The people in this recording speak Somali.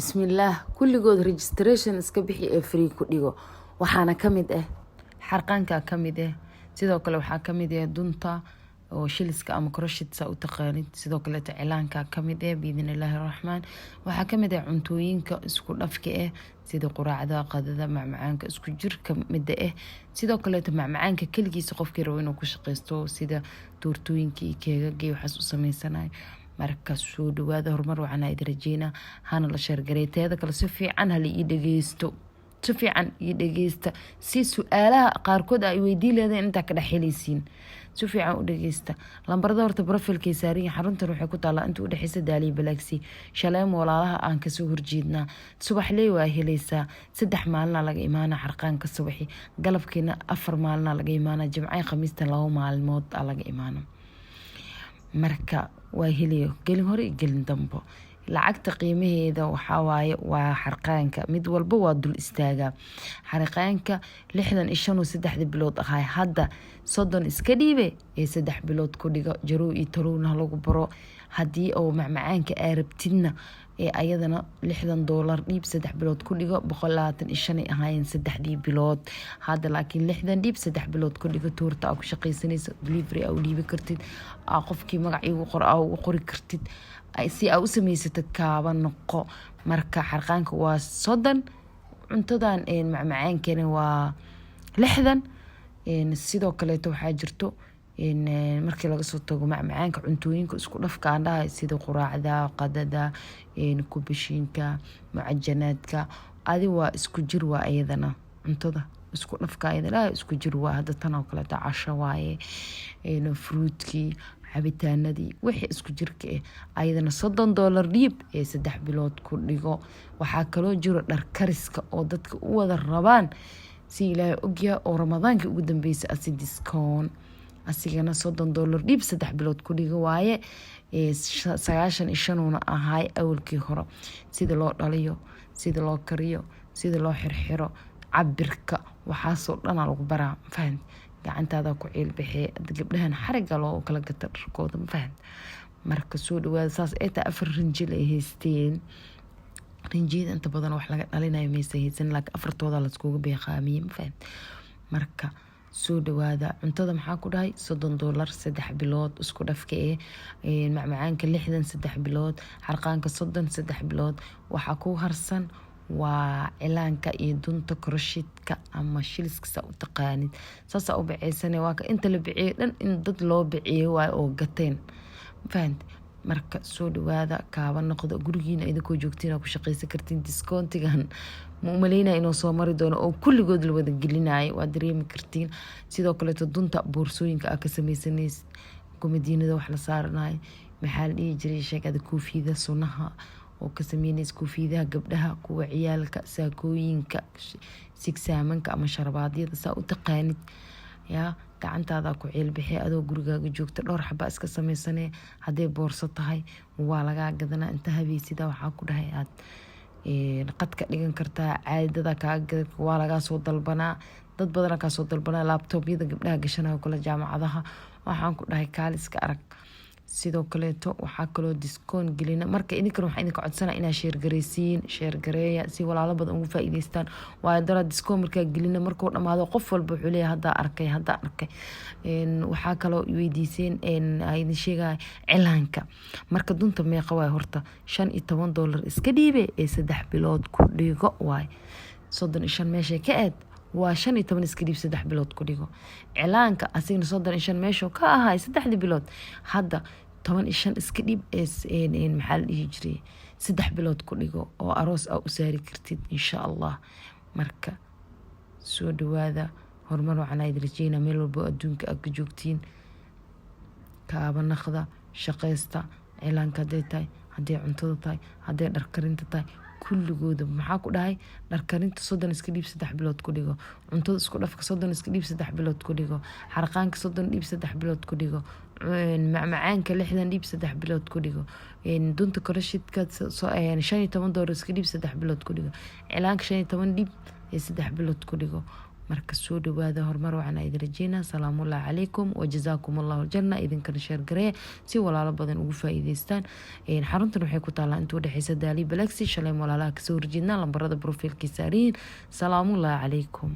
بسم الله كل جود registration iska bixi ee free ku dhigo waxaana kamid ah xarqaanka kamid ah sidoo kale waxa kamid ah dunta oo shiliska ama crochetsa u taqaanid sidoo kale cilaanka kamid ah biidinillaahi raxmaan waxa kamid ah cuntooyinka isku dhafka ah sida quraacda qadada macmacaanka isku jirka mid ah sidoo kale macmacaanka kaligiisa qofkii rabo inuu ku shaqeysto sida doortooyinka iyo keegagga waxaas u sameysanaay marka soo dhawaada horumar waxaan ay darajeyna hana la shargareeteeda kale si fiican hal ii dhageysto si fiican ii dhageysta si su'aalaha qaarkood ay weydiin leedeen inta ka dhaxelaysiin si fiican u dhageysta lambarada horta profilkay saarin xaruntan waxay ku taalaa inta u dhaxaysa daaliye balaaksi shaleem walaalaha aan ka soo horjeednaa subaxley waa helaysaa 3 maalin laga imaana xarqaanka subaxi galabkeena 4 maalin laga imaana jimcaha khamiista 2 maalmood laga imaana marka waa heliyo gelin hore gelin dambo lacagta qiimaheeda waxa waaye waa xarqaanka mid walba waa dul istaaga xarqaanka 65 bilood ahay hadda 30 iska dhiibe ee 3 bilood ku dhigo jaroo iyo talowna lagu baro hadii oo macmacaanka arabtidna ee ayadana $60 dhiib 3 bilood ku dhigo 125 ahaayeen 3 bilood hadda laakiin 60 dhiib 3 bilood ku dhigo toorta aad ku shaqeysanayso delivery aad dhiibi kartid qofkii magaciigu qori kartid si aad u sameysatid kaaba noqo marka xarqaanka waa 30 cuntadan macmacaankana waa 60 sidoo kale waxaa jirto markii laga soo tago macmacaanka cuntooyinka isku dhafka aan dhahay sida quraacda qadada kubashiinka mucajanaadka adi waa isku jir waa ayadana cuntada isku dhafka ayadana isku jir waa hada tan oo kale casho waaye fruitki cabitaanadii wixii isku jirka ayadana $30 dhiib ee 3 bilood ku dhigo waxa kale jiro dhar kariska oo dadka u wada rabaan si ilaahay ogya oo ramadaanka ugu dambeysay asi discount asigana $30 dhiib 3 bilood ku dhigo waaye 95 ahay awalkii hore sida loo dhaliyo sida loo kariyo sida loo xirxiro cabirka waxa soo dhan lagu baraa faham gacantaada ku ciil bixi gabdhahan xariga loo kala gato dharkooda faham marka soo dhawaada saas ee ta afar rinjil ay haysteen rinjida inta badan wax laga dhalinayo meesay haysan laakiin afartooda la iskugu beeqaamiyay faham marka soo dhawaada cuntada maxaa ku dhahay $30 3 bilood isku dhafka macmacaanka 60 3 bilood xarqaanka 30 3 bilood waxa ku harsan waa cilaanka iyo dunta crochet-ka ama shiliska u taqaanid saasa u bixisane waa ka inta la bixiyay dhan in dad loo bixiyay waa oo gateen fahant marka soo dhawaada kaaba noqdo gurigiina idinku joogtiin ku shaqeysan kartiin discountigan ma umaleynaa inuu soo mari doono oo kulligood la wada gelinayo waa dareemi kartiin sidoo kale dunta boorsooyinka ka sameysanays komadiinada wax la saaranaay maxaa la dhihi jiray sheekada koofiyada sunaha oo ka sameeyay koofiidaha gabdhaha kuwa ciyaalka saakooyinka sigsaamanka ama sharbaadyada saa u taqaanid yaa gacantaada ku ciil bixi adoo gurigaaga joogta dhowr xaba iska sameysanay haday boorso tahay waa laga gadanaa inta habeysida waxa ku dhahay aad qadka dhigan kartaa caadada kaaga waa laga soo dalbanaa dad badan ka soo dalbanaa laptopyada gabdhaha gashanayo kala jaamacadaha waxaan ku dhahay kaaliska arag sidoo kale waxa kale discount gelina marka idinkan waxa idinka codsanaa inaa share gareeya si walaalo badan ugu faa'iideystaan waa dara discount marka gelina markuu dhamaado qof walba wuxuu leeyahay hadda arkay waxa kale weydiiseen ay idin sheegay cilaanka marka dunta meeqa way horta $15 iska dhiibe ee 3 bilood ku dhigo way 35 meesha ka aad waa 15 iska dhiib 3 bilood ku dhigo cilaanka asigna 35 meesha ka ahay 3 bilood hadda 15 iska dhiib ee maxal dhihi jiray 3 bilood ku dhigo oo aroos u saari kartid insha Allah marka soo dhawaada horumar waxaan ay darajeyna meel walba adduunka aad joogtiin kaaba naqda shaqeysta cilaanka deetay hadii cuntada tahay hadii dhar karinta tahay kulligooda maxaa ku dhahay dhar karinta 30 iska dhiib 3 bilood ku dhigo cuntada isku dhafka 30 iska dhiib 3 bilood ku dhigo xarqaanka 30 dhiib 3 bilood ku dhigo macmacaanka 60 dhiib 3 bilood ku dhigo dunta crochet-ka $15 iska dhiib 3 bilood ku dhigo cilaanka 15 dhiib 3 bilood ku dhigo marka soo dhawaada horumar waxaan idin rajeynaa. salaamullaahi calaykum wajazaakum allahu aljanna. idinkana sheer garee si walaalo badan ugu faa'iidaystaan. xaruntan waxay ku taallaa inta u dhexeysa daali balaxi shalay walaalaha kasoo horjeednaa lambarada profiilkiisa ariin. salaamullaahi calaykum.